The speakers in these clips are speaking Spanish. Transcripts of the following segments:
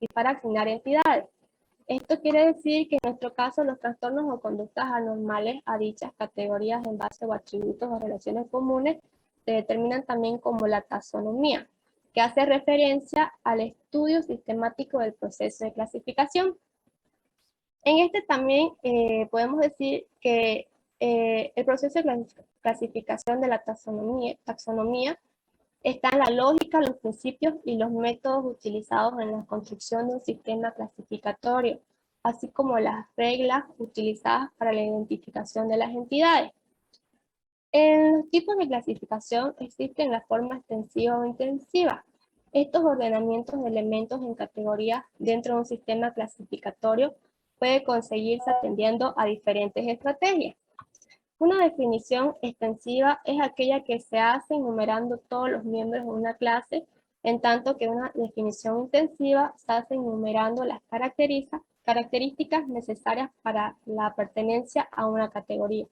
y para asignar entidades. Esto quiere decir que en nuestro caso los trastornos o conductas anormales a dichas categorías en base o atributos o relaciones comunes se determinan también como la taxonomía, que hace referencia al estudio sistemático del proceso de clasificación. En este también podemos decir que el proceso de clasificación de la taxonomía está en la lógica, los principios y los métodos utilizados en la construcción de un sistema clasificatorio, así como las reglas utilizadas para la identificación de las entidades. En los tipos de clasificación existen la forma extensiva o intensiva. Estos ordenamientos de elementos en categorías dentro de un sistema clasificatorio puede conseguirse atendiendo a diferentes estrategias. Una definición extensiva es aquella que se hace enumerando todos los miembros de una clase, en tanto que una definición intensiva se hace enumerando las características necesarias para la pertenencia a una categoría.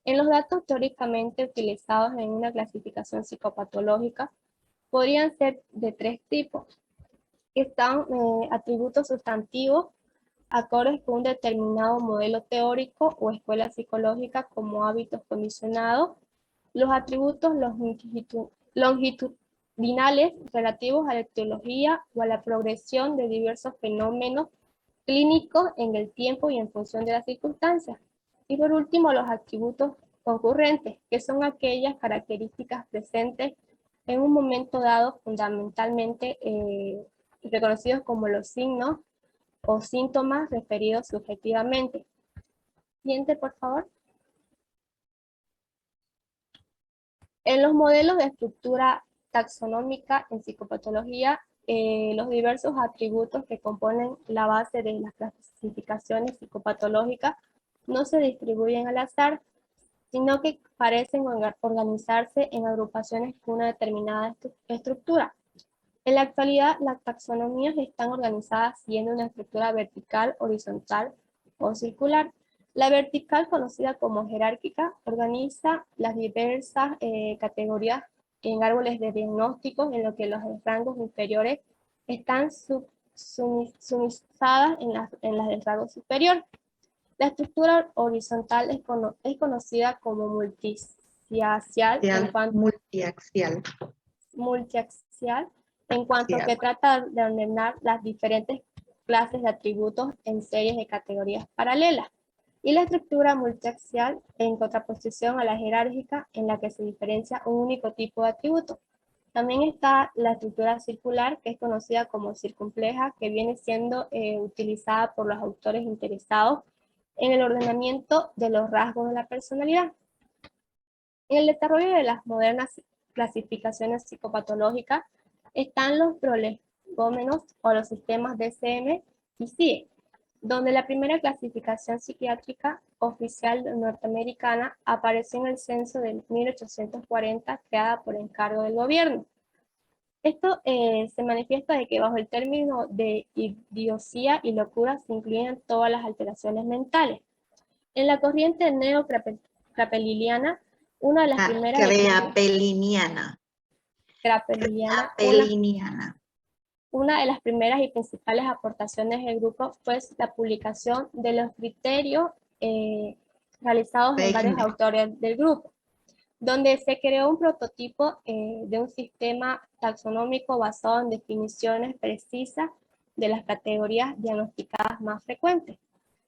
En los datos teóricamente utilizados en una clasificación psicopatológica podrían ser de tres tipos. Están atributos sustantivos, acordes con un determinado modelo teórico o escuela psicológica como hábitos condicionados, los atributos longitudinales relativos a la etiología o a la progresión de diversos fenómenos clínicos en el tiempo y en función de las circunstancias. Y por último, los atributos concurrentes, que son aquellas características presentes en un momento dado fundamentalmente reconocidos como los signos o síntomas referidos subjetivamente. Siguiente, por favor. En los modelos de estructura taxonómica en psicopatología, los diversos atributos que componen la base de las clasificaciones psicopatológicas no se distribuyen al azar, sino que parecen organizarse en agrupaciones con una determinada estructura. En la actualidad, las taxonomías están organizadas siguiendo una estructura vertical, horizontal o circular. La vertical, conocida como jerárquica, organiza las diversas categorías en árboles de diagnósticos, en lo que los rangos inferiores están sumisadas en las del rango superior. La estructura horizontal es conocida como multiaxial en cuanto que trata de ordenar las diferentes clases de atributos en series de categorías paralelas. Y la estructura multiaxial en contraposición a la jerárquica, en la que se diferencia un único tipo de atributo. También está la estructura circular, que es conocida como circunpleja, que viene siendo utilizada por los autores interesados en el ordenamiento de los rasgos de la personalidad. En el desarrollo de las modernas clasificaciones psicopatológicas están los prolegómenos o los sistemas DSM y CIE, donde la primera clasificación psiquiátrica oficial norteamericana apareció en el censo de 1840, creada por encargo del gobierno. Esto se manifiesta de que bajo el término de idiosía y locura se incluyen todas las alteraciones mentales. En la corriente neocrapeliniana, una de las primeras... Una de las primeras y principales aportaciones del grupo fue la publicación de los criterios realizados en varios autores del grupo, donde se creó un prototipo de un sistema taxonómico basado en definiciones precisas de las categorías diagnosticadas más frecuentes.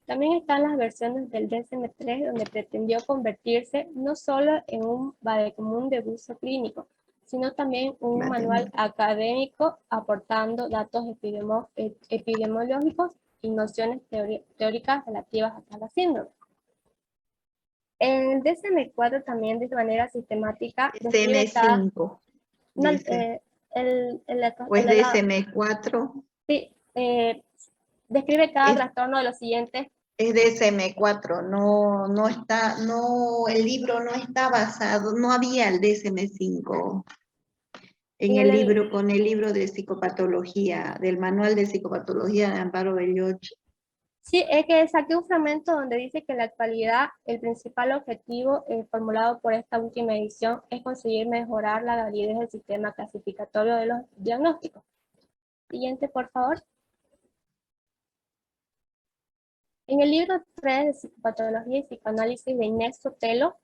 También están las versiones del DSM-3, donde pretendió convertirse no solo en un vademecum de uso clínico, sino también un manual académico aportando datos epidemiológicos y nociones teóricas relativas a cada síndrome. En el DSM-4 también de manera sistemática describe DSM-5. ¿O es DSM-4? Sí, describe cada trastorno de los siguientes. Es DSM-4, no está, el libro no está basado, no había el DSM-5 en el libro, con el libro de psicopatología, del manual de psicopatología de Amparo Belloch. Sí, es que saqué un fragmento donde dice que en la actualidad el principal objetivo formulado por esta última edición es conseguir mejorar la validez del sistema clasificatorio de los diagnósticos. Siguiente, por favor. En el libro 3 de Psicopatología y Psicoanálisis de Inés Sotelo,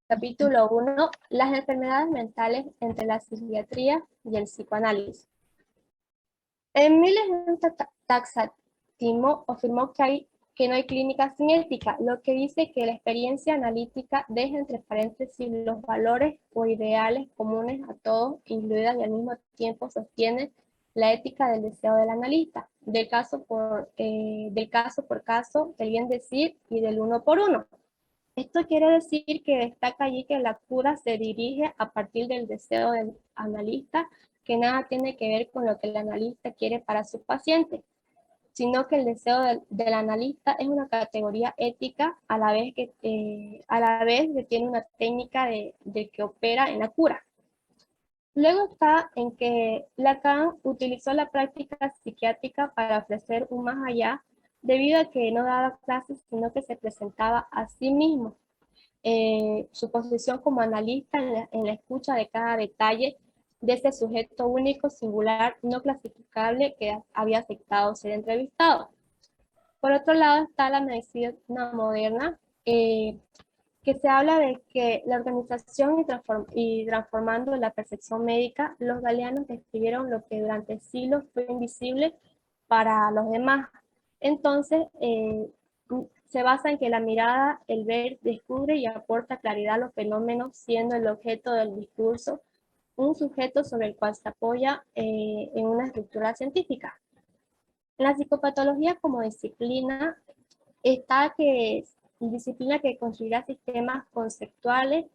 capítulo 1, las enfermedades mentales entre la psiquiatría y el psicoanálisis. Miles en un taxatismo afirmó que no hay clínica sin ética, lo que dice que la experiencia analítica deja entre paréntesis los valores o ideales comunes a todos, incluidas, y al mismo tiempo sostiene la ética del deseo del analista, del caso por caso, del bien decir y del uno por uno. Esto quiere decir que destaca allí que la cura se dirige a partir del deseo del analista, que nada tiene que ver con lo que el analista quiere para su paciente, sino que el deseo del analista es una categoría ética a la vez que tiene una técnica de que opera en la cura. Luego está en que Lacan utilizó la práctica psiquiátrica para ofrecer un más allá, debido a que no daba clases, sino que se presentaba a sí mismo. Su posición como analista en la escucha de cada detalle de ese sujeto único, singular, no clasificable que había aceptado ser entrevistado. Por otro lado está la medicina moderna, que se habla de que la organización y transformando la percepción médica, los galeanos describieron lo que durante siglos fue invisible para los demás. Entonces, se basa en que la mirada, el ver, descubre y aporta claridad a los fenómenos, siendo el objeto del discurso un sujeto sobre el cual se apoya en una estructura científica. La psicopatología como disciplina disciplina que construirá sistemas conceptuales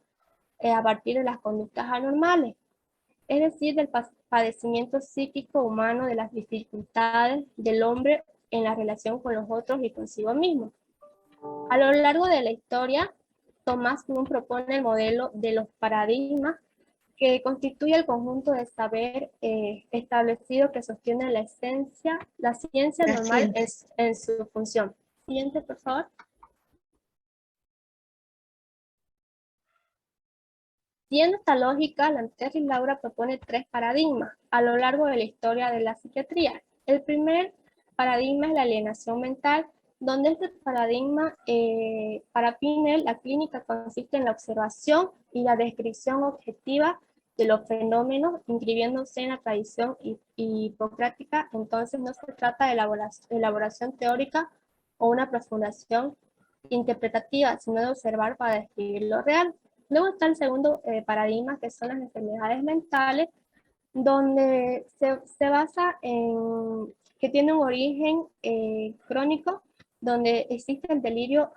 a partir de las conductas anormales, es decir, del padecimiento psíquico humano, de las dificultades del hombre en la relación con los otros y consigo mismo. A lo largo de la historia, Thomas Kuhn propone el modelo de los paradigmas, que constituye el conjunto de saber establecido que sostiene la ciencia normal en su función. Siguiente, por favor. Siguiendo esta lógica, Lanter y Laura propone 3 paradigmas a lo largo de la historia de la psiquiatría. El primer paradigma es la alienación mental, donde este paradigma, para Pinel, la clínica consiste en la observación y la descripción objetiva de los fenómenos, inscribiéndose en la tradición hipocrática. Entonces no se trata de elaboración teórica o una profundización interpretativa, sino de observar para describir lo real. Luego está el segundo paradigma, que son las enfermedades mentales, donde se basa en que tiene un origen crónico, donde existe el delirio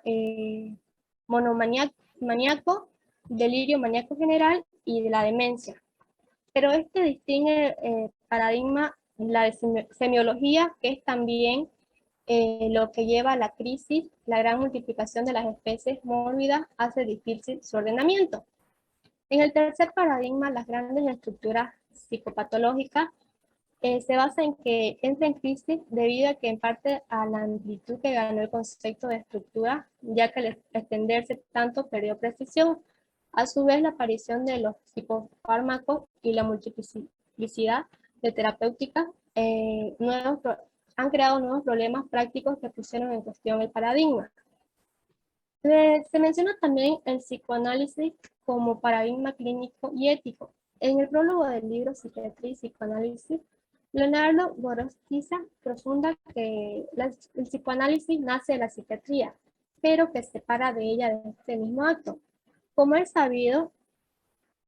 monomaníaco, delirio maníaco general y de la demencia. Pero este distingue paradigma, la de semiología, que es también lo que lleva a la crisis. La gran multiplicación de las especies mórbidas hace difícil su ordenamiento. En el tercer paradigma, las grandes estructuras psicopatológicas se basa en que entra en crisis debido a que en parte a la amplitud que ganó el concepto de estructura, ya que al extenderse tanto perdió precisión. A su vez, la aparición de los psicofármacos y la multiplicidad de terapéuticas han creado nuevos problemas prácticos que pusieron en cuestión el paradigma. Se menciona también el psicoanálisis como paradigma clínico y ético. En el prólogo del libro Psiquiatría y Psicoanálisis, Leonardo Gorostiza profunda que el psicoanálisis nace de la psiquiatría, pero que separa de ella de este mismo acto. Como es sabido,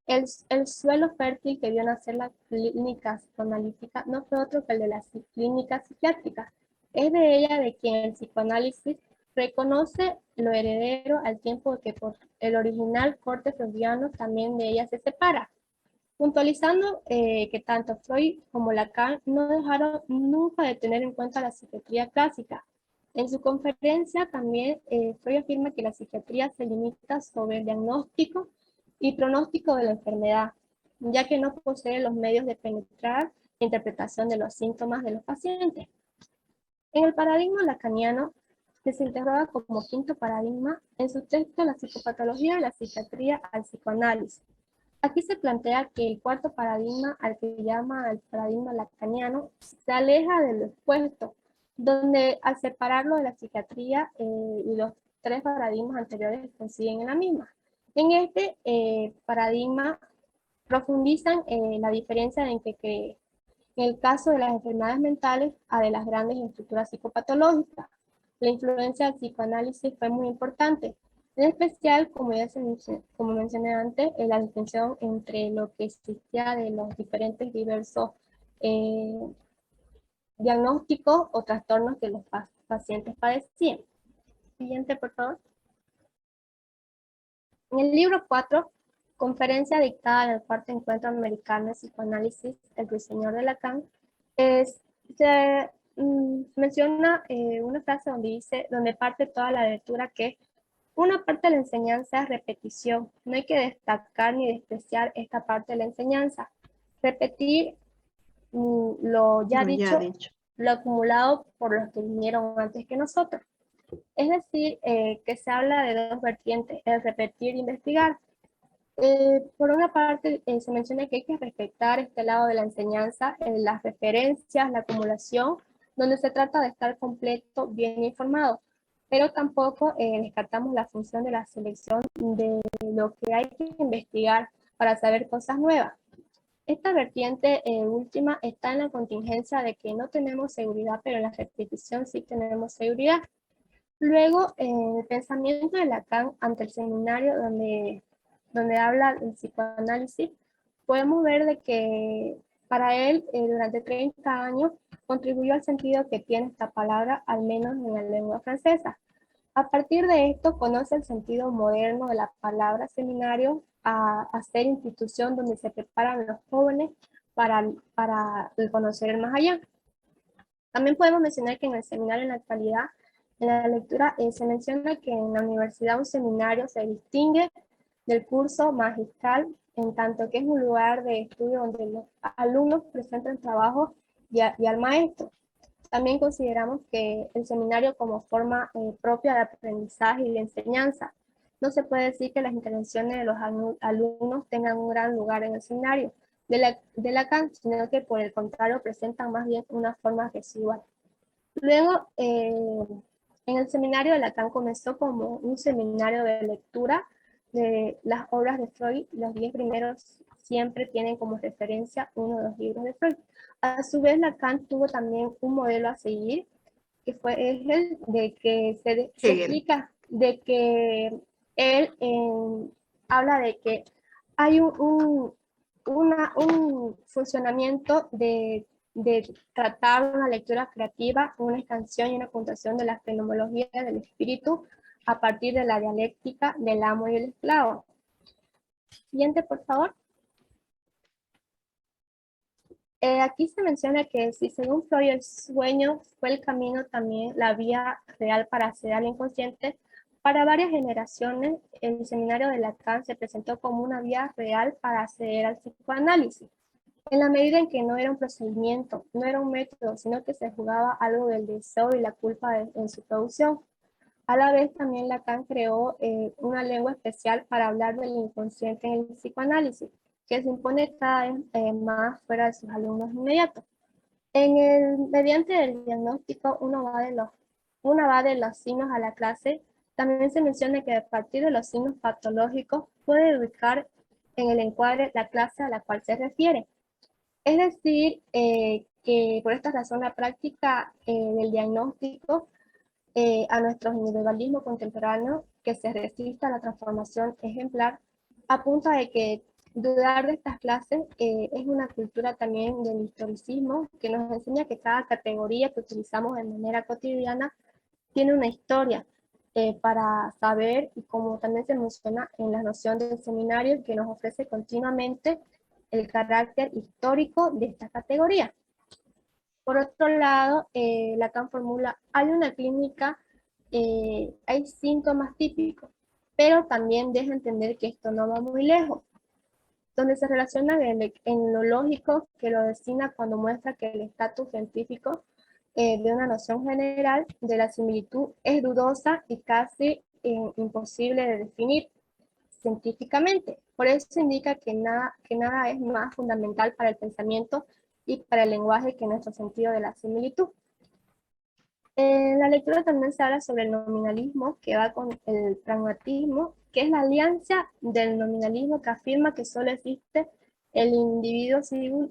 el suelo fértil que vio nacer la clínica psicoanalítica no fue otro que el de la clínica psiquiátrica. Es de ella de quien el psicoanálisis reconoce lo heredero, al tiempo que por el original corte freudiano también de ella se separa. Puntualizando que tanto Freud como Lacan no dejaron nunca de tener en cuenta la psiquiatría clásica. En su conferencia también Freud afirma que la psiquiatría se limita sobre el diagnóstico y pronóstico de la enfermedad, ya que no posee los medios de penetrar la interpretación de los síntomas de los pacientes. En el paradigma lacaniano, que se interroga como quinto paradigma, en su texto La psicopatología de la psiquiatría al psicoanálisis. Aquí se plantea que el cuarto paradigma, al que llama el paradigma lacaniano, se aleja de lo expuesto, donde al separarlo de la psiquiatría y los tres paradigmas anteriores coinciden en la misma. En este paradigma profundizan la diferencia en que en el caso de las enfermedades mentales a de las grandes estructuras psicopatológicas. La influencia del psicoanálisis fue muy importante, en especial, como mencioné antes, la distinción entre lo que existía de los diferentes diversos eh, diagnósticos o trastornos que los pacientes padecían. Siguiente, por favor. En el libro 4, conferencia dictada en el cuarto encuentro americano de psicoanálisis, El ruiseñor de Lacan, se menciona una frase donde dice, donde parte toda la lectura, que una parte de la enseñanza es repetición. No hay que destacar ni despreciar esta parte de la enseñanza. Repetir lo ya dicho, lo acumulado por los que vinieron antes que nosotros. Es decir, que se habla de dos vertientes, el repetir e investigar. Por una parte, se menciona que hay que respetar este lado de la enseñanza, las referencias, la acumulación, donde se trata de estar completo, bien informado, pero tampoco descartamos la función de la selección de lo que hay que investigar para saber cosas nuevas. Esta vertiente última está en la contingencia de que no tenemos seguridad, pero en la repetición sí tenemos seguridad. Luego, el pensamiento de Lacan ante el seminario donde habla del psicoanálisis, podemos ver de que para él, durante 30 años, contribuyó al sentido que tiene esta palabra, al menos en la lengua francesa. A partir de esto, conoce el sentido moderno de la palabra seminario a ser institución donde se preparan los jóvenes para conocer el más allá. También podemos mencionar que en el seminario en la actualidad, en la lectura, se menciona que en la universidad un seminario se distingue del curso magistral, en tanto que es un lugar de estudio donde los alumnos presentan trabajos y al maestro. También consideramos que el seminario como forma propia de aprendizaje y de enseñanza. No se puede decir que las intervenciones de los alumnos tengan un gran lugar en el seminario de Lacan, sino que por el contrario presentan más bien una forma residual. Luego, en el seminario de Lacan comenzó como un seminario de lectura de las obras de Freud. Los 10 primeros siempre tienen como referencia uno de los libros de Freud. A su vez, Lacan tuvo también un modelo a seguir, que fue el de que se explica, de que él habla de que hay un funcionamiento de tratar una lectura creativa, una expansión y una puntuación de la fenomenología del espíritu a partir de la dialéctica del amo y el esclavo. Siguiente, por favor. Aquí se menciona que si según Freud el sueño fue el camino, también la vía real para acceder al inconsciente, para varias generaciones el seminario de Lacan se presentó como una vía real para acceder al psicoanálisis, en la medida en que no era un procedimiento, no era un método, sino que se jugaba algo del deseo y la culpa en su producción. A la vez también Lacan creó una lengua especial para hablar del inconsciente en el psicoanálisis, que se impone cada vez más fuera de sus alumnos inmediatos. Mediante el diagnóstico, una va de los signos a la clase. También se menciona que a partir de los signos patológicos puede ubicar en el encuadre la clase a la cual se refiere. Es decir, que por esta razón la práctica del diagnóstico a nuestro individualismo contemporáneo que se resista a la transformación ejemplar, apunta de que dudar de estas clases es una cultura también del historicismo que nos enseña que cada categoría que utilizamos de manera cotidiana tiene una historia para saber, y como también se menciona en la noción del seminario, que nos ofrece continuamente el carácter histórico de esta categoría. Por otro lado, Lacan formula, hay una clínica, hay síntomas típicos, pero también deja entender que esto no va muy lejos, donde se relaciona en lo lógico que lo designa cuando muestra que el estatus científico de una noción general de la similitud es dudosa y casi imposible de definir científicamente. Por eso indica que nada es más fundamental para el pensamiento y para el lenguaje que nuestro sentido de la similitud. En la lectura también se habla sobre el nominalismo, que va con el pragmatismo, que es la alianza del nominalismo que afirma que solo existe el individuo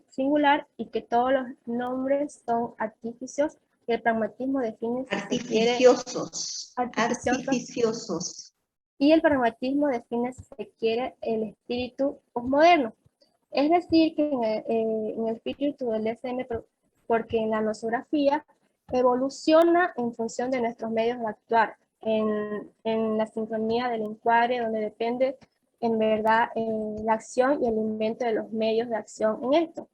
singular y que todos los nombres son artificios, y el pragmatismo define si se quiere artificiosos. Y el pragmatismo define si se quiere el espíritu posmoderno. Es decir, que en el espíritu del DSM, porque en la nosografía evoluciona en función de nuestros medios de actuar, en la sincronía del encuadre, donde depende en verdad la acción y el invento de los medios de acción en esto.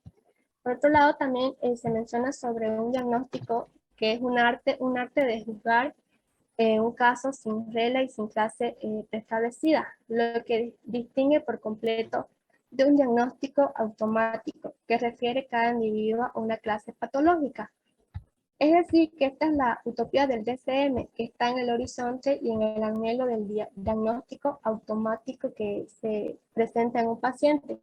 Por otro lado, también se menciona sobre un diagnóstico que es un arte de juzgar un caso sin regla y sin clase preestablecida, lo que distingue por completo de un diagnóstico automático que refiere cada individuo a una clase patológica. Es decir, que esta es la utopía del DSM, que está en el horizonte y en el anhelo del diagnóstico automático que se presenta en un paciente.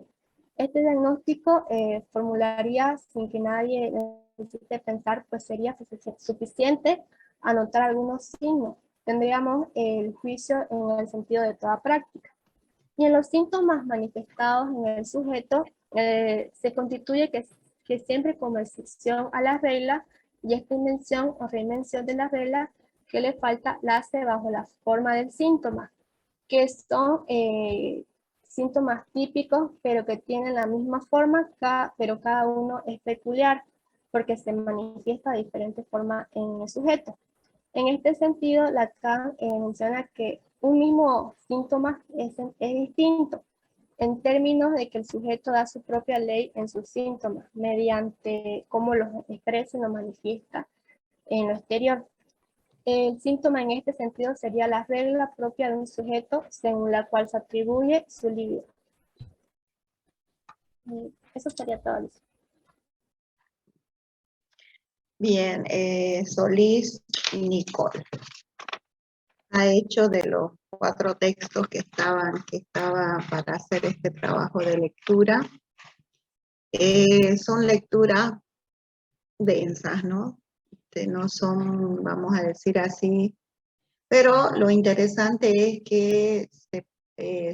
Este diagnóstico formularía sin que nadie necesite pensar, pues sería suficiente anotar algunos signos. Tendríamos el juicio en el sentido de toda práctica. Y en los síntomas manifestados en el sujeto se constituye que siempre como excepción a la regla, y esta invención o reinvención de la regla que le falta la hace bajo la forma del síntoma, que son síntomas típicos, pero que tienen la misma forma, pero cada uno es peculiar, porque se manifiesta de diferentes formas en el sujeto. En este sentido, Lacan menciona que un mismo síntoma es distinto, en términos de que el sujeto da su propia ley en sus síntomas, mediante cómo los expresa y los manifiesta en lo exterior. El síntoma en este sentido sería la regla propia de un sujeto según la cual se atribuye su libido. Eso sería todo, Alicia. Bien, Solís Nicole ha hecho de los 4 textos que estaba para hacer este trabajo de lectura. Son lecturas densas, ¿no? No son, vamos a decir así, pero lo interesante es que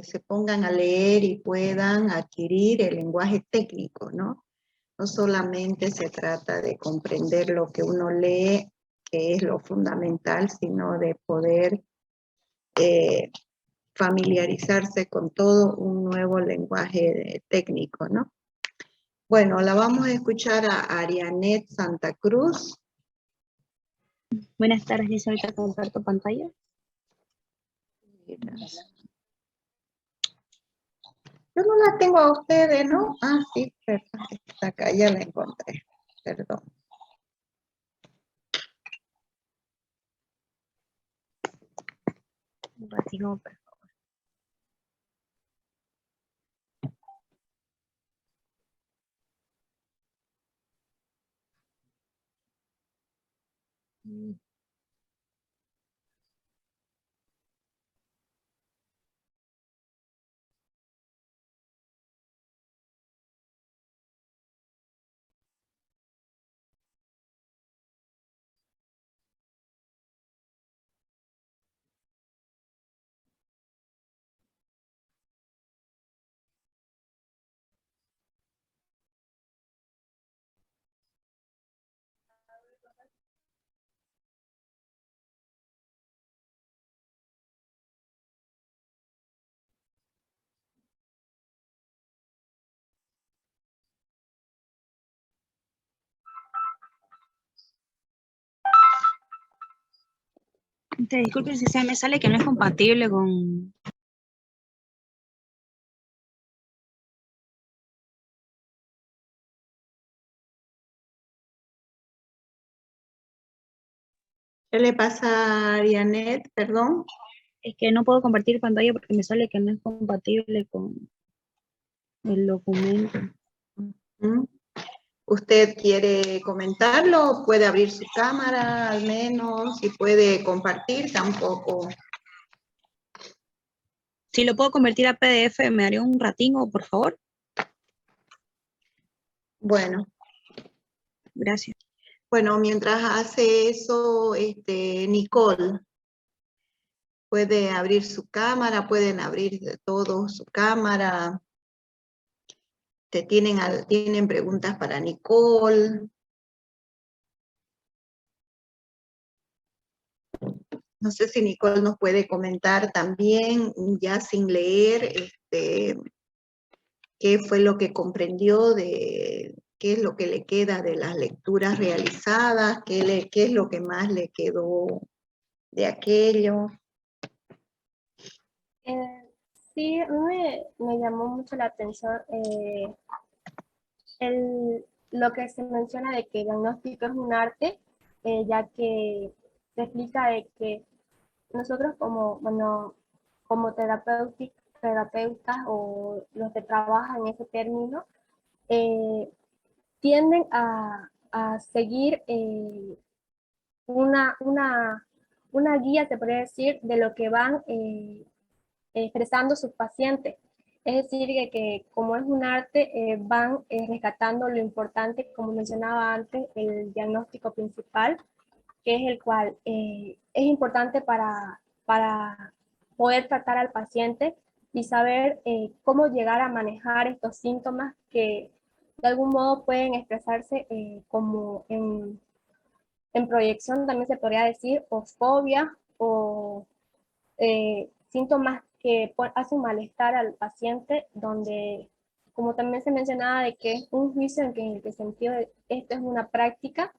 se pongan a leer y puedan adquirir el lenguaje técnico, ¿no? No solamente se trata de comprender lo que uno lee, que es lo fundamental, sino de poder familiarizarse con todo un nuevo lenguaje técnico, ¿no? Bueno, la vamos a escuchar a Arianet Santa Cruz. Buenas tardes, Lisa, ahorita comparto pantalla. Yo no la tengo a ustedes, ¿no? Ah, sí, perdón, está acá, ya la encontré, perdón. Un ratito, por favor. Disculpe si me sale que no es compatible con... ¿Qué le pasa a Arianet, perdón? Es que no puedo compartir pantalla porque me sale que no es compatible con el documento. ¿Mm? ¿Usted quiere comentarlo? ¿Puede abrir su cámara al menos? Si puede compartir, tampoco. Si lo puedo convertir a PDF, ¿me daría un ratingo, por favor? Bueno. Gracias. Bueno, mientras hace eso, Nicole puede abrir su cámara, pueden abrir todos su cámara. Tienen preguntas para Nicole. No sé si Nicole nos puede comentar también, ya sin leer, qué fue lo que comprendió qué es lo que le queda de las lecturas realizadas, qué es lo que más le quedó de aquello. Sí, a mí me llamó mucho la atención lo que se menciona de que el diagnóstico es un arte, ya que se explica de que nosotros como, bueno, como terapeutas o los que trabajan en ese término, eh, tienden a seguir una, una, una guía, se podría decir, de lo que van expresando sus pacientes. Es decir, que como es un arte, van rescatando lo importante, como mencionaba antes, el diagnóstico principal, que es el cual es importante para poder tratar al paciente y saber cómo llegar a manejar estos síntomas que de algún modo pueden expresarse como en proyección, también se podría decir, o fobia o síntomas que hacen malestar al paciente, donde, como también se mencionaba, de que es un juicio en el sentido de esto es una práctica,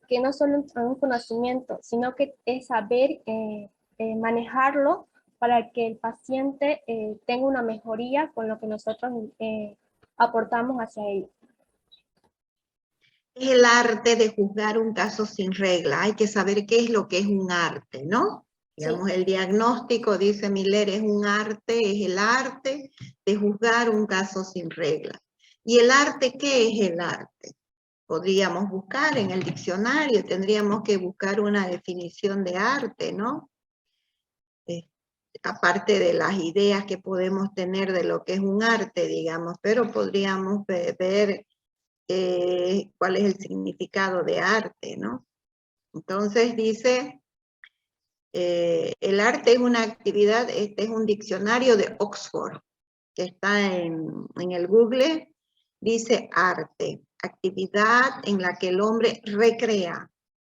que no solo es un conocimiento, sino que es saber manejarlo para que el paciente tenga una mejoría con lo que nosotros aportamos hacia él. Es el arte de juzgar un caso sin regla. Hay que saber qué es lo que es un arte, ¿no? Sí. Digamos, el diagnóstico, dice Miller, es un arte, es el arte de juzgar un caso sin regla. ¿Y el arte qué es el arte? Podríamos buscar en el diccionario, tendríamos que buscar una definición de arte, ¿no? Aparte de las ideas que podemos tener de lo que es un arte, digamos, pero podríamos ver cuál es el significado de arte, ¿no? Entonces dice, el arte es una actividad, este es un diccionario de Oxford, que está en el Google, dice arte, actividad en la que el hombre recrea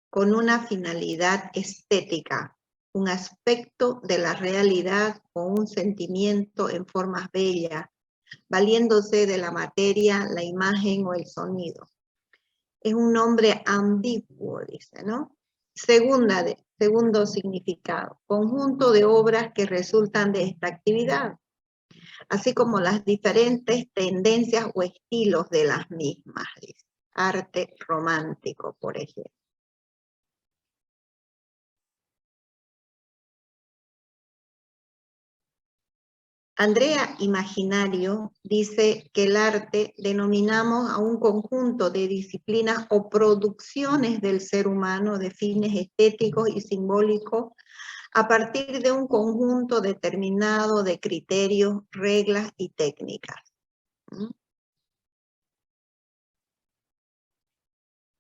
con una finalidad estética, un aspecto de la realidad o un sentimiento en formas bellas, valiéndose de la materia, la imagen o el sonido. Es un nombre ambiguo, dice, ¿no? Segundo significado, conjunto de obras que resultan de esta actividad, así como las diferentes tendencias o estilos de las mismas, dice. Arte romántico, por ejemplo. Andrea Imaginario dice que el arte denominamos a un conjunto de disciplinas o producciones del ser humano de fines estéticos y simbólicos a partir de un conjunto determinado de criterios, reglas y técnicas.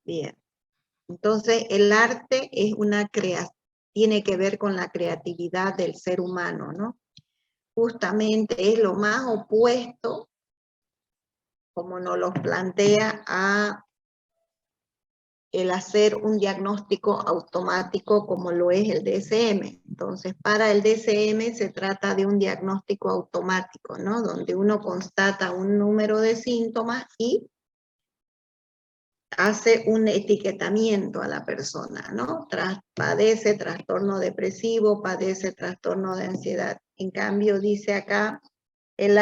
Bien, entonces el arte es tiene que ver con la creatividad del ser humano, ¿no? Justamente es lo más opuesto, como nos lo plantea, a el hacer un diagnóstico automático como lo es el DSM. Entonces, para el DSM se trata de un diagnóstico automático, ¿no? Donde uno constata un número de síntomas y hace un etiquetamiento a la persona, ¿no? Padece trastorno depresivo, padece trastorno de ansiedad. En cambio, dice acá, en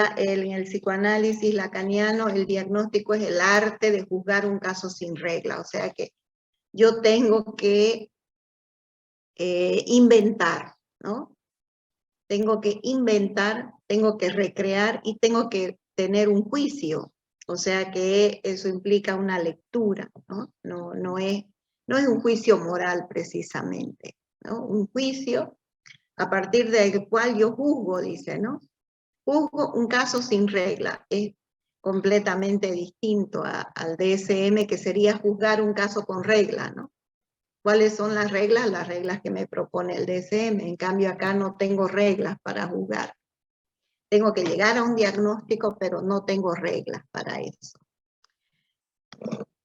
el psicoanálisis lacaniano, el diagnóstico es el arte de juzgar un caso sin regla. O sea que yo tengo que inventar, ¿no? Tengo que inventar, tengo que recrear y tengo que tener un juicio. O sea que eso implica una lectura, ¿no? No es un juicio moral precisamente, ¿no? Un juicio a partir del cual yo juzgo, dice, ¿no? Juzgo un caso sin regla. completamente distinto al DSM, que sería juzgar un caso con reglas, ¿no? ¿Cuáles son las reglas? Las reglas que me propone el DSM. En cambio, acá no tengo reglas para juzgar. Tengo que llegar a un diagnóstico, pero no tengo reglas para eso.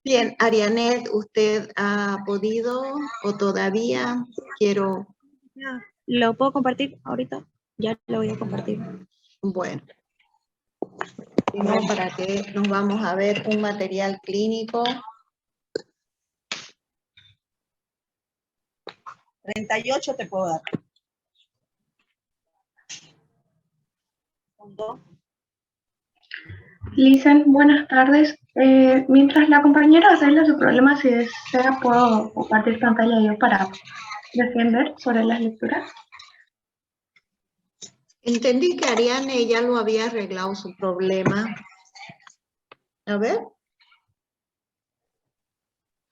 Bien, Arianet, ¿usted ha podido o todavía? Quiero, Ya, ¿lo puedo compartir ahorita? Ya lo voy a compartir. bueno, si no, ¿para qué nos vamos a ver un material clínico? 38 te puedo dar. Punto. Listen, buenas tardes. Mientras la compañera arregla su problema, si desea, puedo compartir pantalla yo para defender sobre las lecturas. Entendí que Ariane ya lo había arreglado su problema. A ver.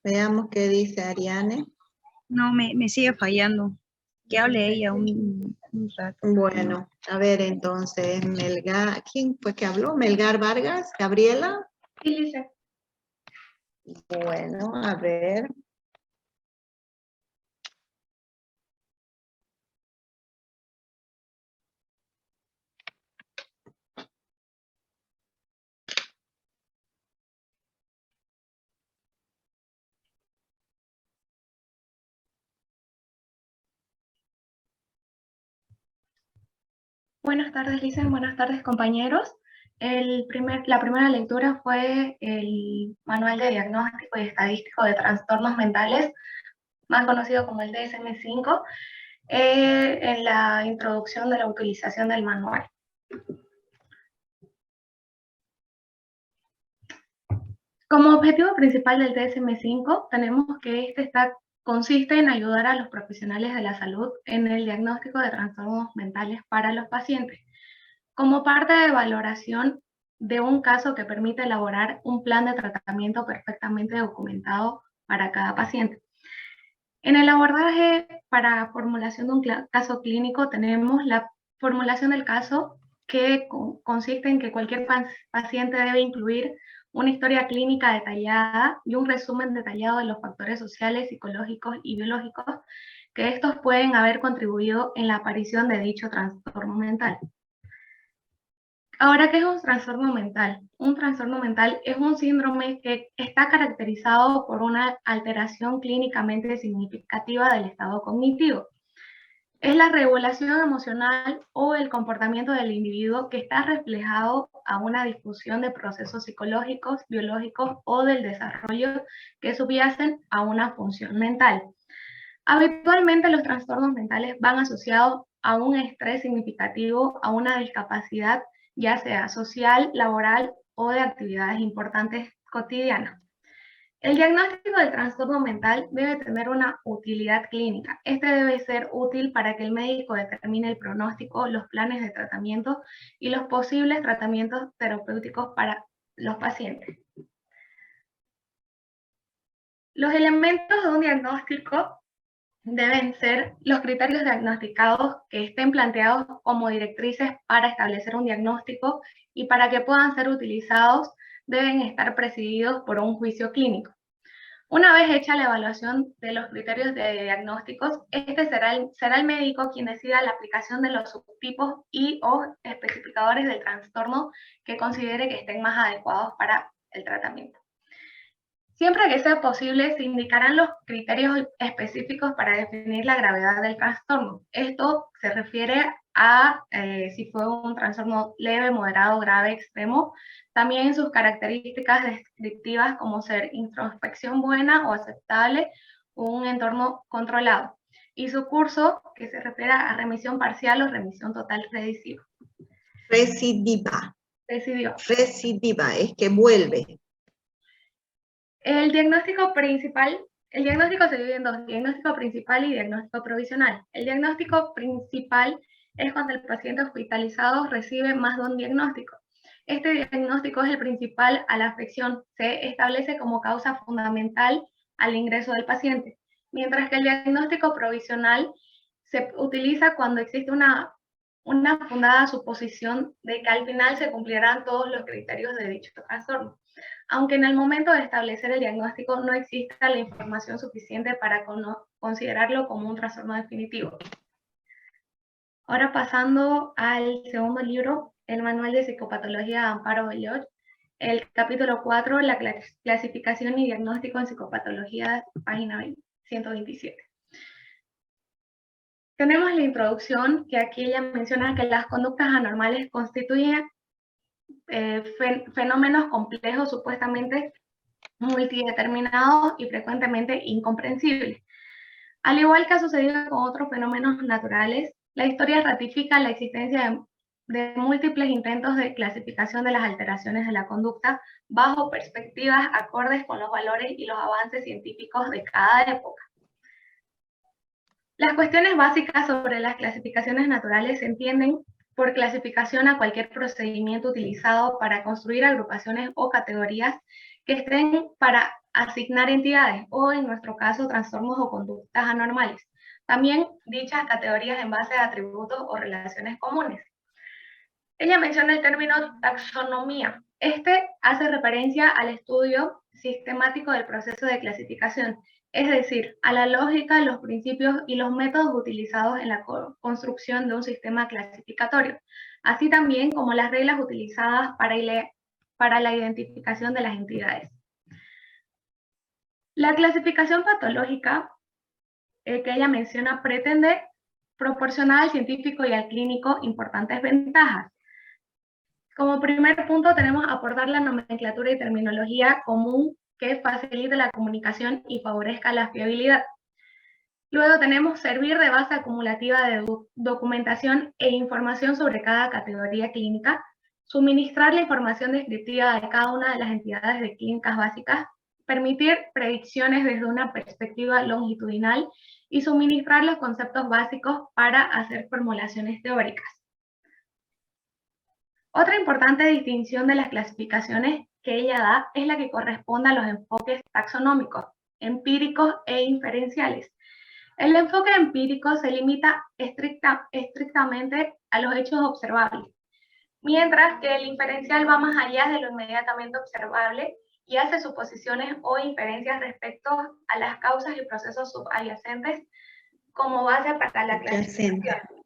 Veamos qué dice Ariane. No, me sigue fallando. Que hable ella un rato. Bueno, a ver entonces, Melgar, ¿quién fue que habló? Melgar Vargas, Gabriela. Sí, Listen. Bueno, a ver. Buenas tardes, Listen. Buenas tardes, compañeros. La primera lectura fue el Manual de Diagnóstico y Estadístico de Trastornos Mentales, más conocido como el DSM-5, en la introducción de la utilización del manual. Como objetivo principal del DSM-5, tenemos que consiste en ayudar a los profesionales de la salud en el diagnóstico de trastornos mentales para los pacientes, como parte de valoración de un caso que permite elaborar un plan de tratamiento perfectamente documentado para cada paciente. En el abordaje para formulación de un caso clínico tenemos la formulación del caso, que consiste en que cualquier paciente debe incluir una historia clínica detallada y un resumen detallado de los factores sociales, psicológicos y biológicos que estos pueden haber contribuido en la aparición de dicho trastorno mental. Ahora, ¿qué es un trastorno mental? Un trastorno mental es un síndrome que está caracterizado por una alteración clínicamente significativa del estado cognitivo. Es la regulación emocional o el comportamiento del individuo que está reflejado a una difusión de procesos psicológicos, biológicos o del desarrollo que subyacen a una función mental. Habitualmente los trastornos mentales van asociados a un estrés significativo, a una discapacidad, ya sea social, laboral o de actividades importantes cotidianas. El diagnóstico del trastorno mental debe tener una utilidad clínica. Este debe ser útil para que el médico determine el pronóstico, los planes de tratamiento y los posibles tratamientos terapéuticos para los pacientes. Los elementos de un diagnóstico deben ser los criterios diagnosticados que estén planteados como directrices para establecer un diagnóstico, y para que puedan ser utilizados deben estar presididos por un juicio clínico. Una vez hecha la evaluación de los criterios de diagnósticos, este será el médico quien decida la aplicación de los subtipos y o especificadores del trastorno que considere que estén más adecuados para el tratamiento. Siempre que sea posible, se indicarán los criterios específicos para definir la gravedad del trastorno. Esto se refiere a si fue un trastorno leve, moderado, grave, extremo. También sus características descriptivas, como ser introspección buena o aceptable, o un entorno controlado. Y su curso, que se refiere a remisión parcial o remisión total recidiva. Recidiva, es que vuelve. El diagnóstico se divide en dos: diagnóstico principal y diagnóstico provisional. El diagnóstico principal es cuando el paciente hospitalizado recibe más de un diagnóstico. Este diagnóstico es el principal a la afección, se establece como causa fundamental al ingreso del paciente, mientras que el diagnóstico provisional se utiliza cuando existe una una fundada suposición de que al final se cumplirán todos los criterios de dicho trastorno, aunque en el momento de establecer el diagnóstico no exista la información suficiente para considerarlo como un trastorno definitivo. Ahora pasando al segundo libro, el Manual de Psicopatología de Amparo Belloch, el capítulo 4, la clasificación y diagnóstico en psicopatología, página 127. Tenemos la introducción, que aquí ella menciona que las conductas anormales constituyen fenómenos complejos, supuestamente multideterminados y frecuentemente incomprensibles. Al igual que ha sucedido con otros fenómenos naturales, la historia ratifica la existencia de múltiples intentos de clasificación de las alteraciones de la conducta bajo perspectivas acordes con los valores y los avances científicos de cada época. Las cuestiones básicas sobre las clasificaciones naturales se entienden por clasificación a cualquier procedimiento utilizado para construir agrupaciones o categorías que estén para asignar entidades o, en nuestro caso, trastornos o conductas anormales. También dichas categorías en base a atributos o relaciones comunes. Ella menciona el término taxonomía. Este hace referencia al estudio sistemático del proceso de clasificación, es decir, a la lógica, los principios y los métodos utilizados en la construcción de un sistema clasificatorio, así también como las reglas utilizadas para la identificación de las entidades. La clasificación patológica que ella menciona pretende proporcionar al científico y al clínico importantes ventajas. Como primer punto tenemos aportar la nomenclatura y terminología común que facilite la comunicación y favorezca la fiabilidad. Luego tenemos servir de base acumulativa de documentación e información sobre cada categoría clínica, suministrar la información descriptiva de cada una de las entidades de clínicas básicas, permitir predicciones desde una perspectiva longitudinal y suministrar los conceptos básicos para hacer formulaciones teóricas. Otra importante distinción de las clasificaciones que ella da es la que corresponde a los enfoques taxonómicos, empíricos e inferenciales. El enfoque empírico se limita estrictamente a los hechos observables, mientras que el inferencial va más allá de lo inmediatamente observable y hace suposiciones o inferencias respecto a las causas y procesos subyacentes como base para la clasificación.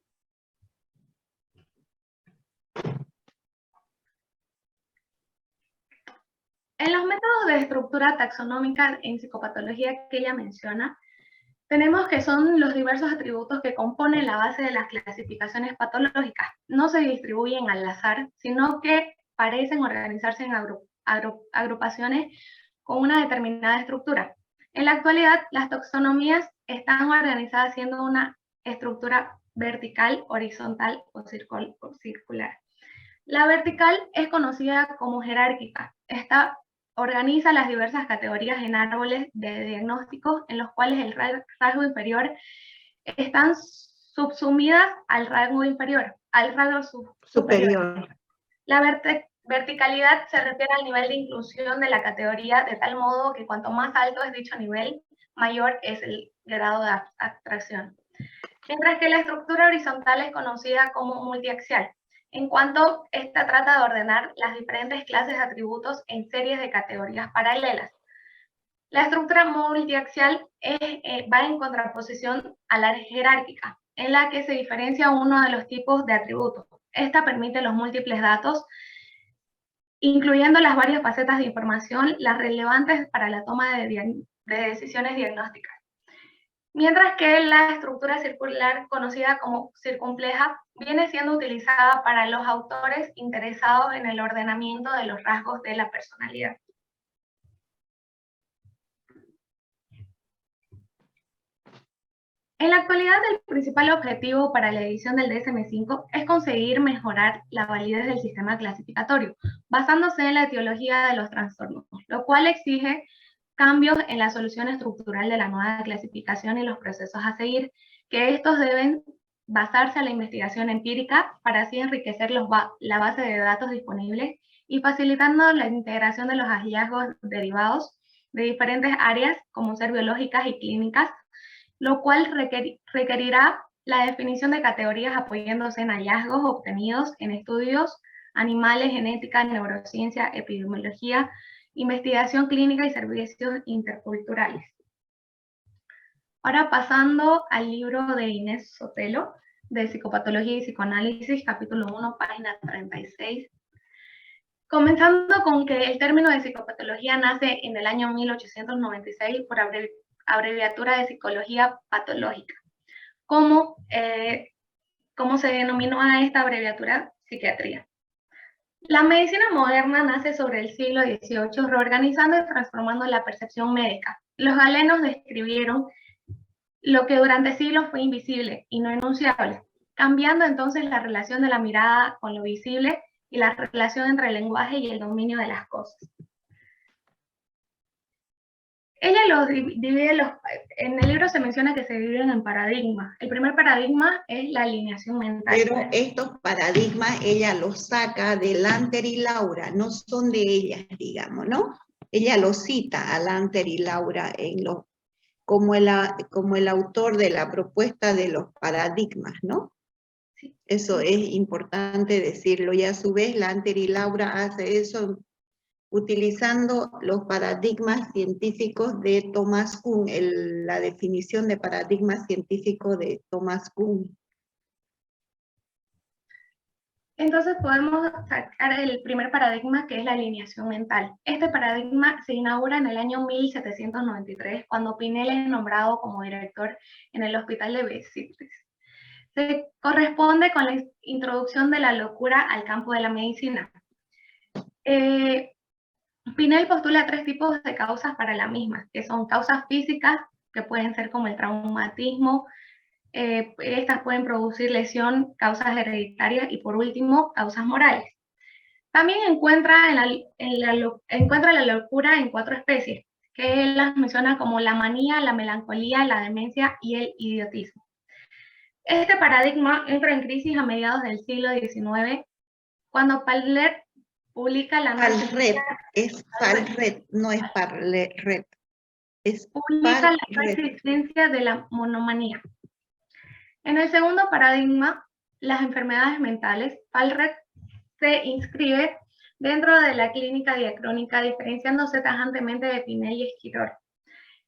En los métodos de estructura taxonómica en psicopatología que ella menciona, tenemos que son los diversos atributos que componen la base de las clasificaciones patológicas. No se distribuyen al azar, sino que parecen organizarse en agrupaciones con una determinada estructura. En la actualidad, las taxonomías están organizadas siendo una estructura vertical, horizontal o circular. La vertical es conocida como jerárquica. Esta organiza las diversas categorías en árboles de diagnóstico en los cuales el rasgo inferior están subsumidas al rasgo inferior, al rasgo superior. La verticalidad se refiere al nivel de inclusión de la categoría, de tal modo que cuanto más alto es dicho nivel, mayor es el grado de abstracción. Mientras que la estructura horizontal es conocida como multiaxial, en cuanto esta trata de ordenar las diferentes clases de atributos en series de categorías paralelas. La estructura multiaxial va en contraposición a la jerárquica, en la que se diferencia uno de los tipos de atributos. Esta permite los múltiples datos, incluyendo las varias facetas de información, las relevantes para la toma de decisiones diagnósticas. Mientras que la estructura circular, conocida como circunpleja, viene siendo utilizada para los autores interesados en el ordenamiento de los rasgos de la personalidad. En la actualidad, el principal objetivo para la edición del DSM-5 es conseguir mejorar la validez del sistema clasificatorio, basándose en la etiología de los trastornos, lo cual exige cambios en la solución estructural de la nueva clasificación y los procesos a seguir, que estos deben basarse en la investigación empírica para así enriquecer la base de datos disponibles y facilitando la integración de los hallazgos derivados de diferentes áreas como ser biológicas y clínicas, lo cual requerirá la definición de categorías apoyándose en hallazgos obtenidos en estudios animales, genética, neurociencia, epidemiología, investigación clínica y servicios interculturales. Ahora pasando al libro de Inés Sotelo, de Psicopatología y Psicoanálisis, capítulo 1, página 36. Comenzando con que el término de psicopatología nace en el año 1896 por abreviatura de psicología patológica. ¿Cómo se denominó a esta abreviatura? Psiquiatría. La medicina moderna nace sobre el siglo XVIII, reorganizando y transformando la percepción médica. Los galenos describieron lo que durante siglos fue invisible y no enunciable, cambiando entonces la relación de la mirada con lo visible y la relación entre el lenguaje y el dominio de las cosas. Ella los divide, en el libro se menciona que se dividen en paradigmas. El primer paradigma es la alineación mental. Pero estos paradigmas ella los saca de Lanter y Laura, no son de ellas, digamos, ¿no? Ella los cita a Lanter y Laura como el autor de la propuesta de los paradigmas, ¿no? Sí. Eso es importante decirlo, y a su vez Lanter y Laura hace eso utilizando los paradigmas científicos de Thomas Kuhn, la definición de paradigma científico de Thomas Kuhn. Entonces podemos sacar el primer paradigma, que es la alineación mental. Este paradigma se inaugura en el año 1793, cuando Pinel es nombrado como director en el hospital de Bicêtre. Se corresponde con la introducción de la locura al campo de la medicina. Pinel postula 3 tipos de causas para la misma, que son causas físicas, que pueden ser como el traumatismo, estas pueden producir lesión, causas hereditarias y por último, causas morales. También encuentra la locura en 4 especies, que él las menciona como la manía, la melancolía, la demencia y el idiotismo. Este paradigma entra en crisis a mediados del siglo XIX, cuando Palret publica la Palret, es Palret, no es Palret. Publica la no existencia de la monomanía. En el segundo paradigma, las enfermedades mentales, Palret se inscribe dentro de la clínica diacrónica, diferenciándose tajantemente de Pinel y Esquirol.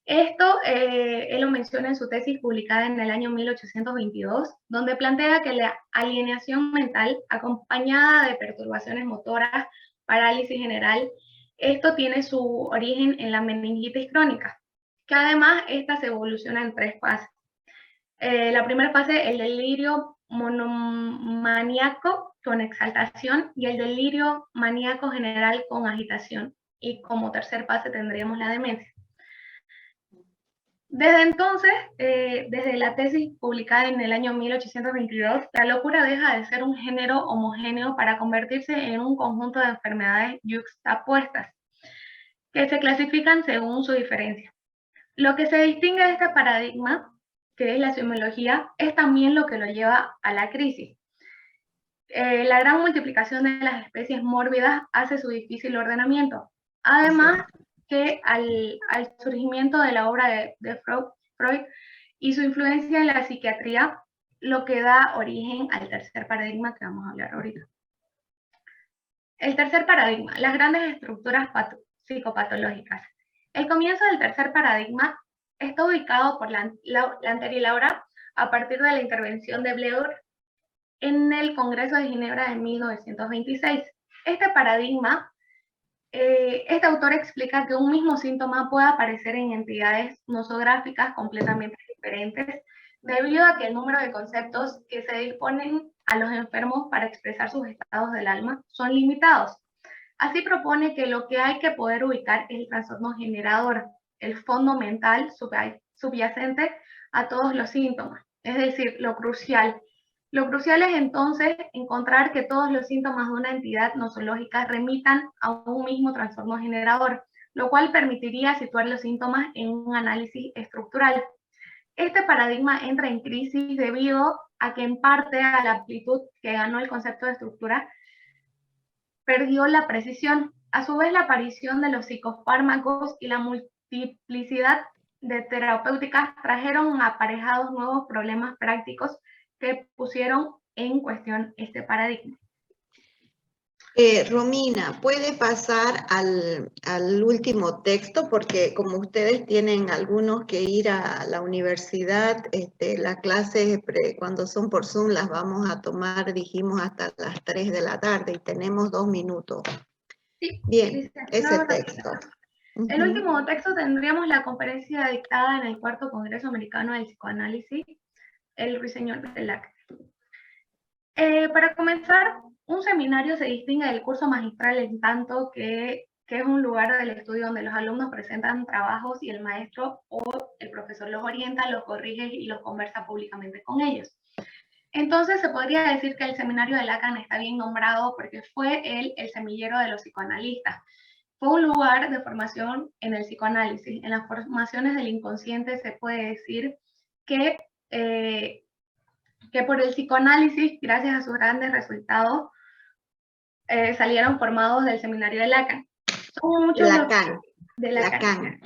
Esto él lo menciona en su tesis publicada en el año 1822, donde plantea que la alienación mental, acompañada de perturbaciones motoras, parálisis general, esto tiene su origen en la meningitis crónica, que además esta se evoluciona en 3 fases. La primera fase, el delirio monomaníaco con exaltación y el delirio maníaco general con agitación. Y como tercer fase tendríamos la demencia. Desde entonces, desde la tesis publicada en el año 1822, la locura deja de ser un género homogéneo para convertirse en un conjunto de enfermedades yuxtapuestas, que se clasifican según su diferencia. Lo que se distingue de este paradigma, que es la semiología, es también lo que lo lleva a la crisis. La gran multiplicación de las especies mórbidas hace su difícil ordenamiento. Además, que al surgimiento de la obra de Freud y su influencia en la psiquiatría, lo que da origen al tercer paradigma que vamos a hablar ahorita. El tercer paradigma, las grandes estructuras psicopatológicas. El comienzo del tercer paradigma está ubicado por Lanter y Laura a partir de la intervención de Bleuler en el Congreso de Ginebra de 1926. Este paradigma, este autor explica que un mismo síntoma puede aparecer en entidades nosográficas completamente diferentes, debido a que el número de conceptos que se disponen a los enfermos para expresar sus estados del alma son limitados. Así propone que lo que hay que poder ubicar es el trastorno generador, el fondo mental subyacente a todos los síntomas, es decir, lo crucial. Lo crucial es entonces encontrar que todos los síntomas de una entidad nosológica remitan a un mismo trastorno generador, lo cual permitiría situar los síntomas en un análisis estructural. Este paradigma entra en crisis debido a que en parte a la amplitud que ganó el concepto de estructura, perdió la precisión. A su vez, la aparición de los psicofármacos y la multiplicidad de terapéuticas trajeron aparejados nuevos problemas prácticos que pusieron en cuestión este paradigma. Romina, ¿puede pasar al último texto? Porque como ustedes tienen algunos que ir a la universidad, las clases cuando son por Zoom las vamos a tomar, dijimos, hasta las 3 de la tarde y tenemos 2 minutos. Sí, Bien, dice, ese no, texto. el Ujú. último texto tendríamos la conferencia dictada en el cuarto Congreso Americano del Psicoanálisis, el ruiseñor de Lacan. Para comenzar, un seminario se distingue del curso magistral en tanto que es un lugar del estudio donde los alumnos presentan trabajos y el maestro o el profesor los orienta, los corrige y los conversa públicamente con ellos. Entonces se podría decir que el seminario de Lacan está bien nombrado porque fue el semillero de los psicoanalistas. Fue un lugar de formación en el psicoanálisis. En las formaciones del inconsciente se puede decir que por el psicoanálisis, gracias a sus grandes resultados, salieron formados del seminario de Lacan. Son muchos Lacan. de Lacan. Lacan.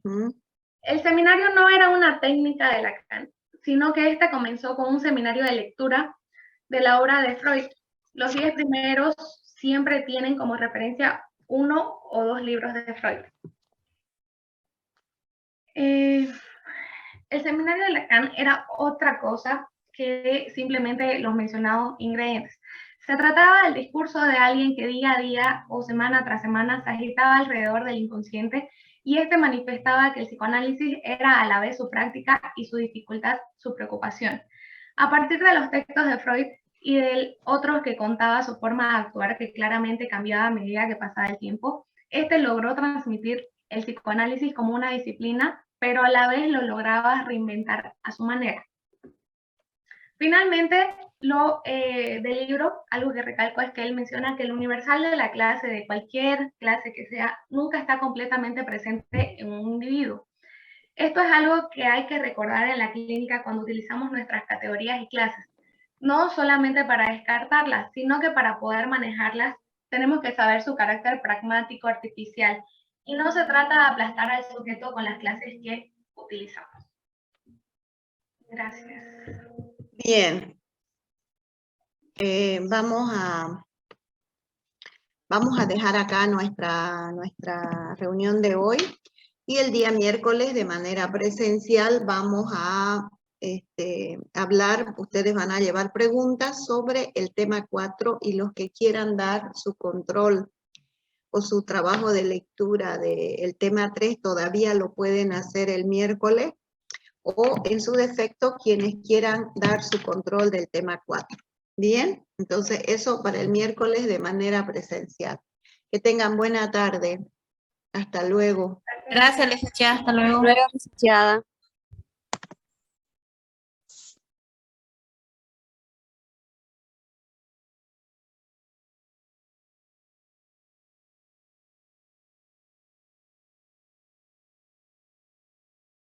Uh-huh. El seminario no era una técnica de Lacan, sino que este comenzó con un seminario de lectura de la obra de Freud. Los 10 primeros siempre tienen como referencia 1 o 2 libros de Freud. El seminario de Lacan era otra cosa que simplemente los mencionados ingredientes. Se trataba del discurso de alguien que día a día o semana tras semana se agitaba alrededor del inconsciente y este manifestaba que el psicoanálisis era a la vez su práctica y su dificultad, su preocupación. A partir de los textos de Freud y de otros que contaba su forma de actuar que claramente cambiaba a medida que pasaba el tiempo, este logró transmitir el psicoanálisis como una disciplina, pero a la vez lo lograba reinventar a su manera. Finalmente, del libro, algo que recalco es que él menciona que el universal de la clase, de cualquier clase que sea, nunca está completamente presente en un individuo. Esto es algo que hay que recordar en la clínica cuando utilizamos nuestras categorías y clases. No solamente para descartarlas, sino que para poder manejarlas tenemos que saber su carácter pragmático, artificial. Y no se trata de aplastar al sujeto con las clases que utilizamos. Gracias. Bien. Vamos a dejar acá nuestra reunión de hoy y el día miércoles de manera presencial vamos a hablar, ustedes van a llevar preguntas sobre el tema 4 y los que quieran dar su control o su trabajo de lectura del tema 3 todavía lo pueden hacer el miércoles o en su defecto quienes quieran dar su control del tema 4. Bien, entonces eso para el miércoles de manera presencial. Que tengan buena tarde. Hasta luego. Gracias, licenciada. Hasta luego. Luego, licenciada.